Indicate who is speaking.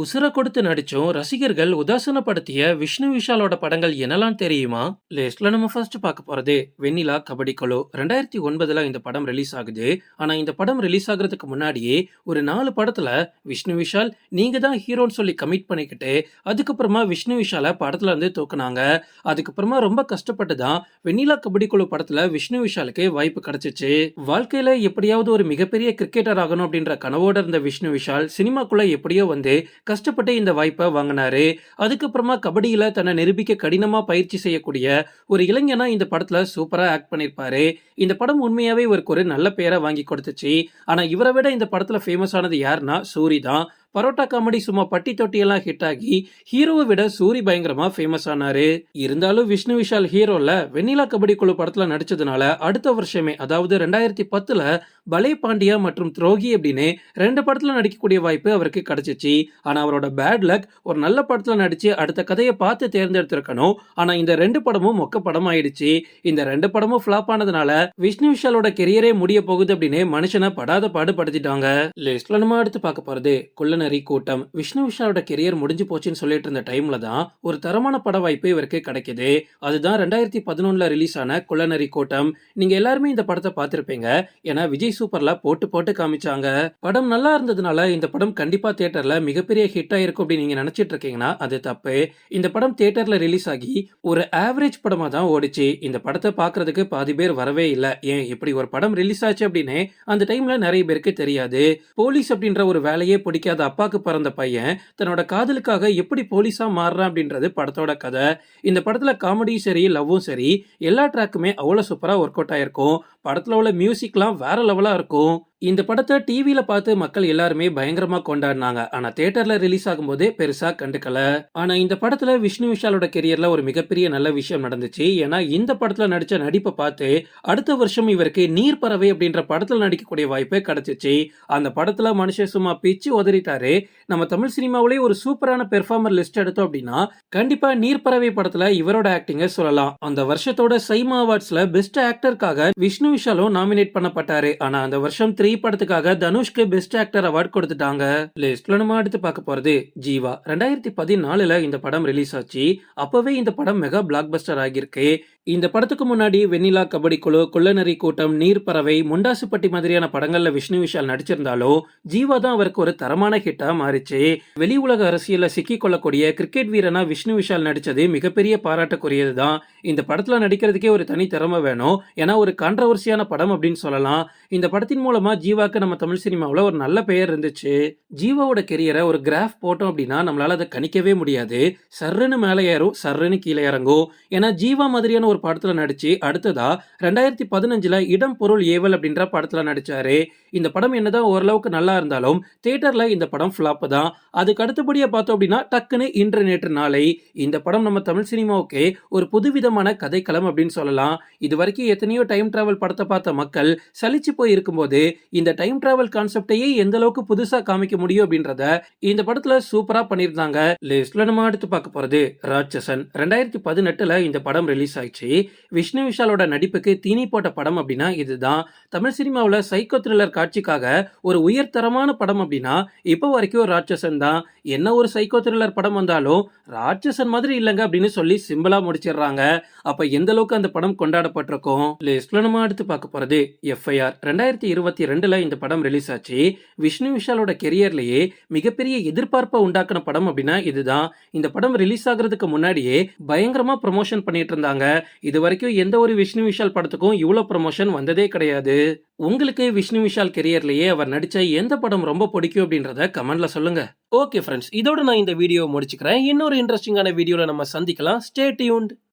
Speaker 1: உசுர கொடுத்து நடிச்சும் ரசிகர்கள் உதாசீனப்படுத்திய விஷ்ணு விஷாலோட படங்கள் என்னலாம் தெரியுமா? லிஸ்ட்ல நம்ம ஃபர்ஸ்ட் பார்க்க போறது வெண்ணிலா கபடி குழு. 2009ல இந்த படம் ரிலீஸ் ஆகுது. ஆனா இந்த படம் ரிலீஸ் ஆகுறதுக்கு முன்னாடியே ஒரு 4 படத்துல விஷ்ணு விஷால் நீங்க தான் ஹீரோன்னு சொல்லி கமிட் பண்ணிக்கிட்டு அதுக்கப்புறமா விஷ்ணு விஷால படத்துல இருந்து தூக்குனாங்க. அதுக்கப்புறமா ரொம்ப கஷ்டப்பட்டு தான் வெண்ணிலா கபடி குழு படத்துல விஷ்ணு விஷாலுக்கு வாய்ப்பு கிடைச்சிச்சு. வாழ்க்கையில எப்படியாவது ஒரு மிகப்பெரிய கிரிக்கெட்டர் ஆகணும் அப்படின்ற கனவோட இருந்த விஷ்ணு விஷால் சினிமாக்குள்ள எப்படியோ வந்து கஷ்டப்பட்டு இந்த வாய்ப்பை வாங்கினாரு. அதுக்கப்புறமா கபடியில தன்னை நிரூபிக்க கடினமா பயிற்சி செய்யக்கூடிய ஒரு இளைஞனா இந்த படத்துல சூப்பரா ஆக்ட் பண்ணிருப்பாரு. இந்த படம் உண்மையாவே இவருக்கு ஒரு நல்ல பேரை வாங்கி கொடுத்துச்சு. ஆனா இவரை விட இந்த படத்துல ஃபேமஸ் ஆனது யாருன்னா சூரி தான். பரோட்டா காமெடி சும்மா பட்டி தொட்டியெல்லாம் ஹிட் ஆகி ஹீரோவை விட சூரி பயங்கரமா ஃபேமஸ் ஆனாரு. இருந்தாலும் விஷ்ணு விஷால் ஹீரோல வெண்ணிலா கபடி குழு படத்துல நடிச்சதுனால அடுத்த வருஷமே அதாவது 2010ல பலே பாண்டியா மற்றும் துரோகி அப்படின்னு 2 படத்துல நடிக்கக்கூடிய வாய்ப்பு அவருக்கு கிடைச்சிச்சு. ஆனா அவரோட பேட் லக் ஒரு நல்ல படத்துல நடிச்சு அடுத்த கதையை பார்த்து தேர்ந்தெடுத்திருக்கணும். ஆனா இந்த 2 படமும் மொக்க படம் ஆயிடுச்சு. இந்த 2 படமும் ஃபிளாப் ஆனதுனால விஷ்ணு விஷாலோட கெரியரே முடிய போகுது அப்படின்னு மனுஷனை படாத பாடுபடுத்திட்டாங்க. லிஸ்ட்ல நம்ம அடுத்து பார்க்க போறது குள்ளநரி கூட்டம். விஷ்ணு விஷாலோட கெரியர் முடிஞ்சு போச்சுன்னு சொல்லிட்டு இருந்த டைம்ல தான் ஒரு தரமான பட வாய்ப்பு இவருக்கு கிடைக்குது. அதுதான் 2011ல ரிலீஸ் ஆன குள்ளநரி கூட்டம். நீங்க எல்லாருமே இந்த படத்தை பார்த்திருப்பீங்க. ஏன்னா விஜய் சூப்பர்ல போட்டு போட்டு காமிச்சாங்க. படம் நல்லா இருந்ததுனால இந்த படம் கண்டிப்பா தியேட்டர்ல மிகப்பெரிய ஹிட் ஆயிருக்கும் அப்படின்னு நீங்க நினைச்சிட்டு இருக்கீங்கன்னா அது தப்பு. இந்த படம் தியேட்டர்ல ரிலீஸ் ஆகி ஒரு ஆவரேஜ் படமா தான் ஓடிச்சு. இந்த படத்தை பார்க்கறதுக்கு பாதி பேர் வரவே இல்லை. ஏன் இப்படி ஒரு படம் ரிலீஸ் ஆச்சு அப்படின்னு அந்த டைம்ல நிறைய பேருக்கு தெரியாது. போலீஸ் அப்படின்ற ஒரு வேலையே பிடிக்காத அப்பாக்கு பிறந்த பையன் தன்னோட காதலுக்காக எப்படி போலீஸா மாறுறான் அப்படின்றது படத்தோட கதை. இந்த படத்துல காமெடியும் சரி லவ்வும் சரி எல்லா ட்ராக்குமே அவ்வளவு சூப்பரா ஒர்க் அவுட் ஆயிருக்கும். படத்துல உள்ள மியூசிக்லாம் வேற லெவலா இருக்கும். இந்த படத்தை டிவியில பார்த்து மக்கள் எல்லாருமே பயங்கரமா கொண்டாடினாங்க. ஆனா தியேட்டர்ல ரிலீஸ் ஆகும்போது பெருசா கண்டுக்கல. ஆனா இந்த படத்துல விஷ்ணு விஷாலோட கெரியர்ல ஒரு மிகப்பெரிய நல்ல விஷயம் நடந்துச்சு. ஏன்னா இந்த படத்துல நடிச்ச நடிப்பை பார்த்து அடுத்த வருஷம் இவருக்கு நீர் பறவை அப்படின்ற படத்துல நடிக்கக்கூடிய வாய்ப்பு கிடைச்சிச்சு. அந்த படத்துல மனுஷன் சும்மா பிச்சு உதறிட்டாரு. நம்ம தமிழ் சினிமாவிலே ஒரு சூப்பரான பெர்ஃபார்மர் லிஸ்ட் எடுத்தோம் அப்படின்னா கண்டிப்பா நீர் பறவை படத்துல இவரோட ஆக்டிங்க சொல்லலாம். அந்த வருஷத்தோட சைமா அவார்ட்ஸ்ல பெஸ்ட் ஆக்டருக்காக விஷ்ணு விஷாலும் நாமினேட் பண்ணப்பட்டாரு. ஆனா அந்த வருஷம் 3 படத்துக்காக தனுஷ்க்கு பெஸ்ட் ஆக்டர் அவார்ட் கொடுத்துட்டாங்க. லிஸ்ட்ல நம்ம அடுத்து பார்க்க போறது ஜீவா. 2014ல இந்த படம் ரிலீஸ் ஆச்சு. அப்பவே இந்த படம் மெகா பிளாக் பஸ்டர் ஆகியிருக்கு. இந்த படத்துக்கு முன்னாடி வெண்ணிலா கபடி குழு, குள்ளநரி கூட்டம், நீர் பறவை, முண்டாசுப்பட்டி மாதிரியான படங்கள்ல விஷ்ணு விஷால் நடிச்சிருந்தாலும் ஜீவா தான் அவருக்கு ஒரு தரமான ஹிட்டா மாறிச்சு. வெளி உலக அரசியல்ல சிக்கிக் கொள்ளக்கூடிய கிரிக்கெட் வீரனா விஷ்ணு விஷால் நடிச்சது மிகப்பெரிய பாராட்டுக்குரியதுதான். இந்த படத்துல நடிக்கிறதுக்கே ஒரு தனி திறமை வேணும். ஏன்னா ஒரு கான்ட்ரவர்சியான படம் அப்படின்னு சொல்லலாம். இந்த படத்தின் மூலமா ஜீவாக்கு நம்ம தமிழ் சினிமாவில் ஒரு நல்ல பெயர் இருந்துச்சு. ஜீவாவோட கெரியரை ஒரு கிராஃப் போட்டோம் அப்படின்னா நம்மளால அதை கணிக்கவே முடியாது. சர்ருன்னு மேலே ஏறும், சர்ருன்னு கீழே இறங்கும். ஏன்னா ஜீவா மாதிரியான ஒரு படத்துல நடிச்சு அடுத்ததா 2015ல இடம் பொருள் ஏவல் அப்படின்ற படத்துல நடிச்சாரு. இந்த படம் என்னதான் ஓரளவுக்கு நல்லா இருந்தாலும் தியேட்டர்ல இந்த படம் ஃபிளாப் தான். அதுக்கு அடுத்தபடியா பார்த்தோம் அப்படின்னா டக்குன்னு இன்று நேற்று நாளை. இந்த படம் நம்ம தமிழ் சினிமாவுக்கே ஒரு புதுவிதமான கதைக்களம் அப்படின்னு சொல்லலாம். இது வரைக்கும் எத்தனையோ டைம் டிராவல் படத்தை பார்த்த மக்கள் சலிச்சு போய் இருக்கும்போது இந்த டைம் டிராவல் கான்செப்டையே எந்த அளவுக்கு புதுசா காமிக்க முடியும் அப்படின்றத இந்த படத்துல சூப்பரா பண்ணிருந்தாங்க. லிஸ்ட்ல நம்ம அடுத்து பார்க்க போறது ராட்சசன். 2018ல இந்த படம் ரிலீஸ் ஆயிடுச்சு. விஷ்ணு விஷாலோட நடிப்புக்கு தீனி போட்ட படம் அப்படின்னா இதுதான். தமிழ் சினிமாவில் சைக்கோ த்ரில்லர் காட்சிக்காக ஒரு உயர்தரமான படம் அப்படின்னா இப்போ வரைக்கும் ராட்சசன் தான். என்ன ஒரு சைக்கோ த்ரில்லர் படம் வந்தாலும் ராட்சசன் மாதிரி இல்லைங்க அப்படின்னு சொல்லி சிம்பிளா முடிச்சிடுறாங்க. அப்ப எந்த அளவுக்கு அந்த படம் கொண்டாடப்பட்டிருக்கும். லிஸ்ட்ல நம்ம அடுத்து பார்க்க போறது எஃப்ஐஆர். 2022ல இந்த படம் ரிலீஸ் ஆச்சு. விஷ்ணு விஷாலோட கெரியர்லயே மிகப்பெரிய எதிர்பார்ப்பை உண்டாக்குன படம் அப்படின்னா இதுதான். இந்த படம் ரிலீஸ் ஆகுறதுக்கு முன்னாடியே பயங்கரமா ப்ரமோஷன் பண்ணிட்டு இருந்தாங்க. இது வரைக்கும் எந்த ஒரு விஷ்ணு விஷால் படத்துக்கும் இவ்வளவு ப்ரமோஷன் வந்ததே கிடையாது. உங்களுக்கு விஷ்ணு விஷால் கெரியர்லயே அவர் நடிச்ச எந்த படம் ரொம்ப பிடிக்கும் அப்படின்றத கமெண்ட்ல சொல்லுங்க. ஓகே ஃப்ரெண்ட்ஸ், இதோட நான் இந்த வீடியோ முடிச்சுக்கிறேன். இன்னொரு இன்ட்ரெஸ்டிங்கான வீடியோல நம்ம சந்திக்கலாம். Stay tuned.